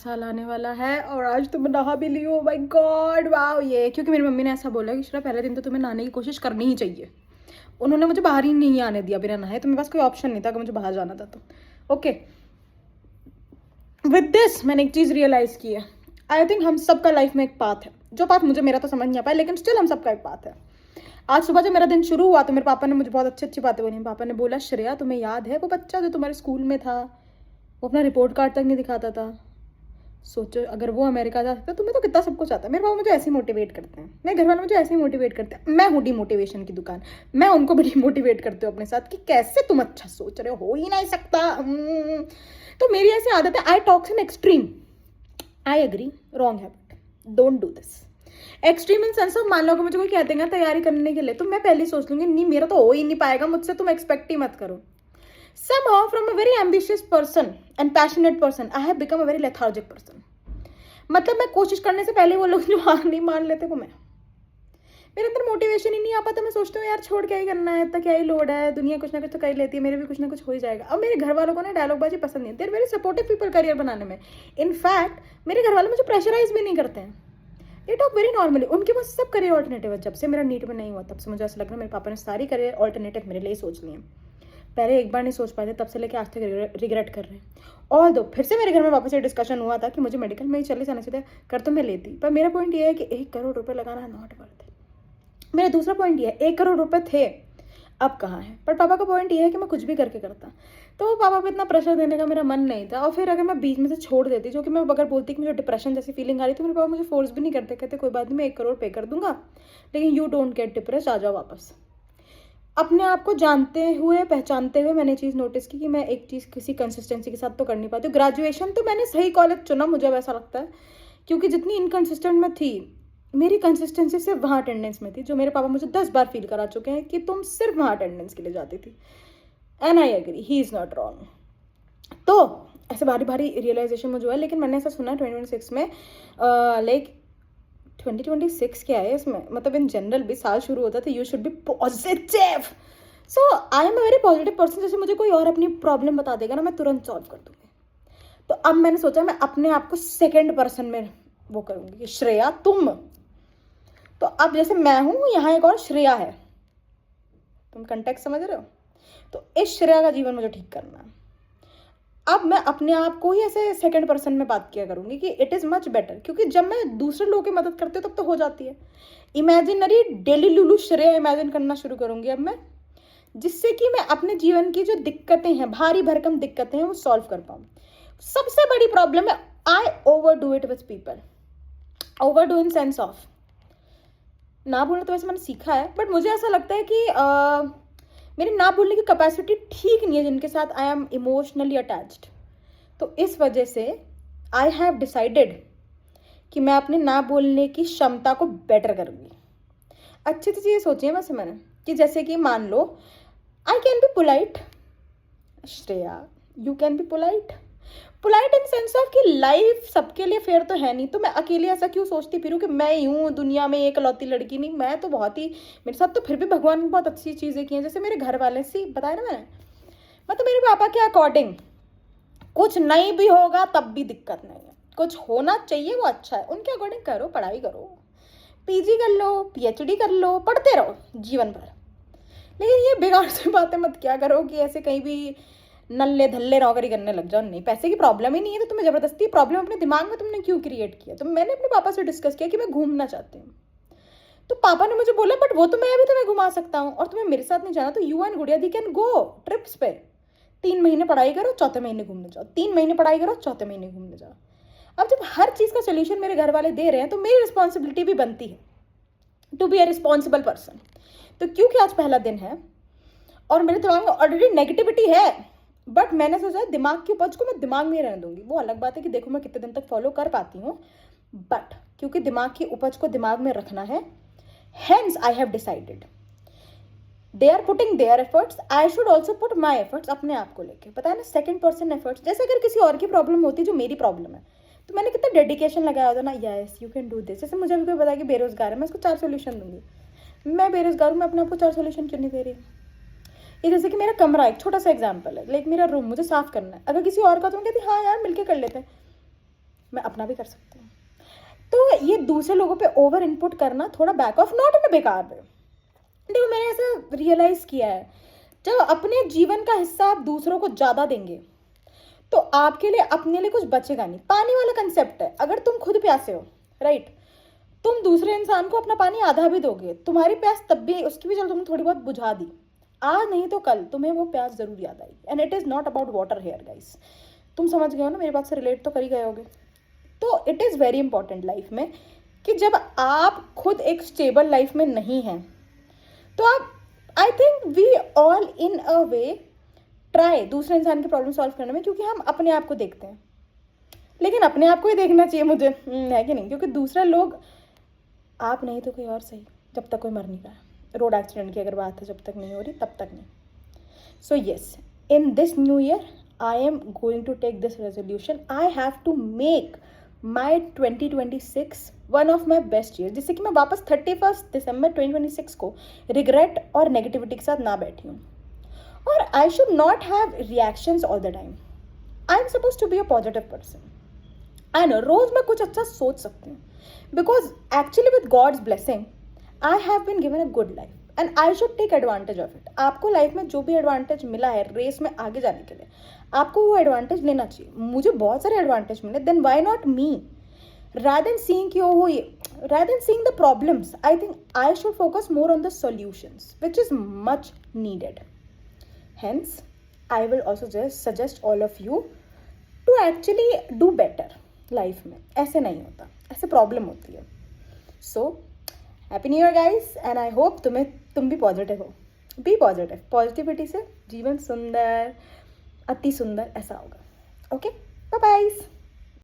साल आने वाला है और आज तुम नहा भी लियो। My God wow. ये क्योंकि मेरी मम्मी ने ऐसा बोला कि श्रेया पहले दिन तो तुम्हें नहाने की कोशिश करनी ही चाहिए। उन्होंने मुझे बाहर ही नहीं आने दिया बिना नहाए, तो मेरे पास कोई ऑप्शन नहीं था अगर मुझे बाहर जाना था तो। ओके, विद दिस मैंने एक चीज़ रियलाइज़ की है। आई थिंक हम सबका लाइफ में एक पाथ है, जो पाथ मुझे मेरा तो समझ नहीं आ पाया, लेकिन स्टिल हम सबका एक पाथ है। आज सुबह जब मेरा दिन शुरू हुआ तो मेरे पापा ने मुझे बहुत अच्छी अच्छी बातें बोली। पापा ने बोला, श्रेया तुम्हें याद है वो बच्चा जो तुम्हारे स्कूल में था, वो अपना रिपोर्ट कार्ड तक नहीं दिखाता था। सोचो अगर वो अमेरिका जा सकता तुम्हें तो कितना सब कुछ आता है। मेरे पापा मुझे ऐसे ही मोटिवेट करते हैं, मेरे घर वाले मुझे ऐसे ही मोटिवेट करते हैं। मैं हूँ डिमोटिवेशन की दुकान, मैं उनको भी डिमोटिवेट करती हूँ अपने साथ कि कैसे तुम अच्छा सोच रहे हो ही नहीं सकता। तो मेरी ऐसी आदत है, I talks in extreme. I agree, wrong habit, don't do this. Extreme in sense of, मान लो कि मुझे कोई कहते हैं तैयारी करने के लिए, तो मैं पहले सोच लूंगी नहीं मेरा तो हो ही नहीं पाएगा मुझसे, तुम एक्सपेक्ट ही मत करो। Somehow, from a very ambitious person and passionate person, I have become a very lethargic person. मतलब मैं कोशिश करने से पहले वो लोग जो हार नहीं मान लेते वो मैं, मेरे अंदर मोटिवेशन ही नहीं आ पाता। मैं सोचती हूँ यार छोड़ क्या ही करना है, इतना क्या ही लोड है, दुनिया कुछ ना कुछ तो कर लेती है, मेरे भी कुछ ना कुछ हो ही जाएगा। अब मेरे घर वालों को ना डायलॉगबाजी पसंद नहीं है, देर वेरी सपोर्टिव पीपल करियर बनाने में। इनफैक्ट मेरे घर वाले मुझे प्रेशराइज भी नहीं करते हैं, दे टॉक वेरी नॉर्मली। उनके पास सब करियर ऑल्टरनेटिव है। जब से मेरा नीट में नहीं हुआ तब से मुझे ऐसा लग रहा है मेरे पापा ने सारी करियर ऑल्टरनेटिव मेरे लिए सोच लिए। पहले एक बार नहीं सोच पाए थे, तब से लेके आज तक रिग्रेट कर रहे हैं। और दो फिर से मेरे घर में वापस ये डिस्कशन हुआ था कि मुझे मेडिकल में ही चले जाना चाहिए, कर तो मैं लेती, पर मेरा पॉइंट ये है कि 1 करोड़ रुपए लगाना नॉट वर्थ इट। मेरा दूसरा पॉइंट ये है, 1 करोड़ रुपए थे अब कहाँ है। पर पापा का पॉइंट ये है कि मैं कुछ भी करके करता, तो पापा को इतना प्रेशर देने का मेरा मन नहीं था। और फिर अगर मैं बीच में से छोड़ देती, जो कि मैं अगर बोलती कि मुझे डिप्रेशन जैसी फीलिंग आ रही, तो मेरे पापा मुझे फोर्स भी नहीं करते, कहते कोई बात नहीं मैं 1 करोड़ पे कर दूंगा, लेकिन यू डोंट गेट डिप्रेस, आ जाओ वापस। अपने आप को जानते हुए पहचानते हुए मैंने चीज़ नोटिस की कि मैं एक चीज़ किसी कंसिस्टेंसी के साथ तो कर नहीं पाती हूँ। ग्रेजुएशन तो मैंने सही कॉलेज चुना, मुझे अब ऐसा लगता है, क्योंकि जितनी इनकन्सिस्टेंट मैं थी, मेरी कंसिस्टेंसी सिर्फ वहाँ अटेंडेंस में थी, जो मेरे पापा मुझे 10 बार फील करा चुके हैं कि तुम सिर्फ वहाँ अटेंडेंस के लिए जाती थी। And I agree, he is not wrong. तो ऐसे भारी भारी रियलाइजेशन मुझे हुआ, लेकिन मैंने ऐसा सुना 2026 में, लाइक 2026 क्या है इसमें, मतलब इन जनरल भी साल शुरू होता है, you should be positive. So I am a very positive person. जैसे मुझे कोई और अपनी प्रॉब्लम बता देगा ना, मैं तुरंत सॉल्व कर दूंगी। तो अब मैंने सोचा मैं अपने आप को सेकंड पर्सन में वो करूंगी कि श्रेया तुम। तो अब जैसे मैं हूं, यहाँ एक और श्रेया है, तुम कंटेक्स्ट समझ रहे हो। तो इस श्रेया का जीवन मुझे ठीक करना है। अब मैं अपने आप को ही ऐसे सेकंड पर्सन में बात किया करूंगी कि इट इज़ मच बेटर, क्योंकि जब मैं दूसरे लोगों की मदद करती हूँ तब तो हो जाती है। Imaginary daily Lulu Shreya imagine करना शुरू करूंगी अब मैं, जिससे कि मैं अपने जीवन की जो दिक्कतें हैं, भारी भरकम दिक्कतें हैं, वो सॉल्व कर पाऊँ। सबसे बड़ी प्रॉब्लम है आई over do it with people. Over do in sense of, ना बोलना तो वैसे मैंने सीखा है, बट मुझे ऐसा लगता है कि मेरी ना बोलने की कैपेसिटी ठीक नहीं है जिनके साथ आई एम इमोशनली अटैच्ड। तो इस वजह से आई हैव डिसाइडेड कि मैं अपने ना बोलने की क्षमता को बेटर करूँगी। अच्छी चीज़ें सोची है वैसे मैंने, कि जैसे कि मान लो I can be polite, Shreya you can be polite. Polite in sense of कि लाइफ सबके लिए फेयर तो है नहीं, तो मैं अकेले ऐसा क्यों सोचती फिरूँ कि मैं ही हूँ दुनिया में एक लौती लड़की। नहीं, मैं तो बहुत ही, मेरे साथ तो फिर भी भगवान ने बहुत अच्छी चीज़ें की हैं। जैसे मेरे घर वाले सी बताया ना मैंने, मतलब मेरे पापा के अकॉर्डिंग कुछ नहीं भी होगा तब भी दिक्कत नहीं है, कुछ होना चाहिए वो अच्छा है, उनके अकॉर्डिंग करो, पढ़ाई करो, पीजी कर लो, पीएचडी कर लो, पढ़ते रहो जीवन भर। लेकिन ये बेकार सी बातें मत क्या करो कि ऐसे कहीं भी नल्ले धल्ले नौकरी करने लग जाओ। नहीं, पैसे की प्रॉब्लम ही नहीं है तो तुम्हें जबरदस्ती प्रॉब्लम अपने दिमाग में तुमने क्यों क्रिएट किया। तो मैंने अपने पापा से डिस्कस किया कि मैं घूमना चाहती हूँ, तो पापा ने मुझे बोला बट वो तो मैं भी तुम्हें घुमा सकता हूँ, और तुम्हें मेरे साथ नहीं जाना तो यू एंड गुड़िया दी कैन गो ट्रिप्स पे। 3 महीने पढ़ाई करो, चौथे महीने घूमने जाओ, 3 महीने पढ़ाई करो, चौथे महीने घूमने जाओ। अब जब हर चीज़ का सोल्यूशन मेरे घर वाले दे रहे हैं तो मेरी रिस्पॉन्सिबिलिटी भी बनती है to be a responsible person. तो क्योंकि आज पहला दिन है और मेरे दिमाग में ऑलरेडी नेगेटिविटी है, बट मैंने सोचा दिमाग की उपज को मैं दिमाग में ही रहने दूंगी। वो अलग बात है कि देखो मैं कितने दिन तक फॉलो कर पाती हूँ, बट क्योंकि दिमाग की उपज को दिमाग में रखना है, hence I have decided they are putting their efforts, I should also put my efforts अपने आप को लेके। पता है ना, सेकंड पर्सन एफर्ट्स। जैसे अगर किसी और की प्रॉब्लम होती जो मेरी प्रॉब्लम है, तो मैंने कितना डेडिकेशन लगाया होता ना, yes you can do this. जैसे मुझे भी कोई पता कि बेरोजगार है, मैं उसको 4 सोल्यूशन दूंगी। मैं बेरोजगार हूँ, मैं अपने आप को 4 सोल्यूशन क्यों नहीं दे रही। ये जैसे कि मेरा कमरा, एक छोटा सा एग्जाम्पल है, लाइक मेरा रूम मुझे साफ करना है, अगर किसी और का तो मैं कहती हाँ यार मिलके कर लेते हैं। मैं अपना भी कर सकती हूँ। तो ये दूसरे लोगों पे ओवर इनपुट करना थोड़ा बैक ऑफ, नॉट इन अ बेकार वे। देखो मैंने ऐसा रियलाइज़ किया है, जब अपने जीवन का हिस्सा आप दूसरों को ज़्यादा देंगे तो आपके लिए अपने लिए कुछ बचेगा नहीं। पानी वाला कंसेप्ट है, अगर तुम खुद प्यासे हो, राइट, तुम दूसरे इंसान को अपना पानी आधा भी दोगे, तुम्हारी प्यास तब भी, उसकी भी चलो तुमने थोड़ी बहुत बुझा दी, आज नहीं तो कल तुम्हें वो प्यास जरूर याद आएगी। And it is not about water hair guys, तुम समझ गए हो ना, मेरी बात से रिलेट तो कर ही गए होगे। तो it is very important life में कि जब आप खुद एक स्टेबल लाइफ में नहीं हैं तो आप, I think we all in a way try दूसरे इंसान की प्रॉब्लम सॉल्व करने में, क्योंकि हम अपने आप को देखते हैं। लेकिन अपने आप को ही देखना चाहिए मुझे, है कि नहीं? क्योंकि दूसरे लोग, आप नहीं तो कोई और सही, जब तक कोई मर नहीं रहा। रोड एक्सीडेंट की अगर बात है, जब तक नहीं हो रही तब तक नहीं। So yes, in this new year I am going to take this resolution, I have to make my 2026 one of my best year, जिससे कि मैं वापस 31 दिसंबर 2026 को रिग्रेट और नेगेटिविटी के साथ ना बैठी हूँ। और I should not have reactions all the time. I am suppose to be a positive person. I know रोज मैं कुछ अच्छा सोच सकती हूँ, because actually with God's blessing I have been given a good life and I should take advantage of it. आपको life में जो भी एडवांटेज मिला है रेस में आगे जाने के लिए, आपको वो एडवांटेज लेना चाहिए। मुझे बहुत सारे एडवांटेज मिले, then why not me? rather than seeing कि oh ये, rather than seeing the problems, I think I should focus more on the solutions, which is much needed. Hence, I will also just suggest all of you to actually do better life में। ऐसे नहीं होता, ऐसे problem होती है। So, happy new year guys, and I hope तुम भी positive हो। बी पॉजिटिव, पॉजिटिविटी से जीवन सुंदर, अति सुंदर ऐसा होगा। Okay, bye bye.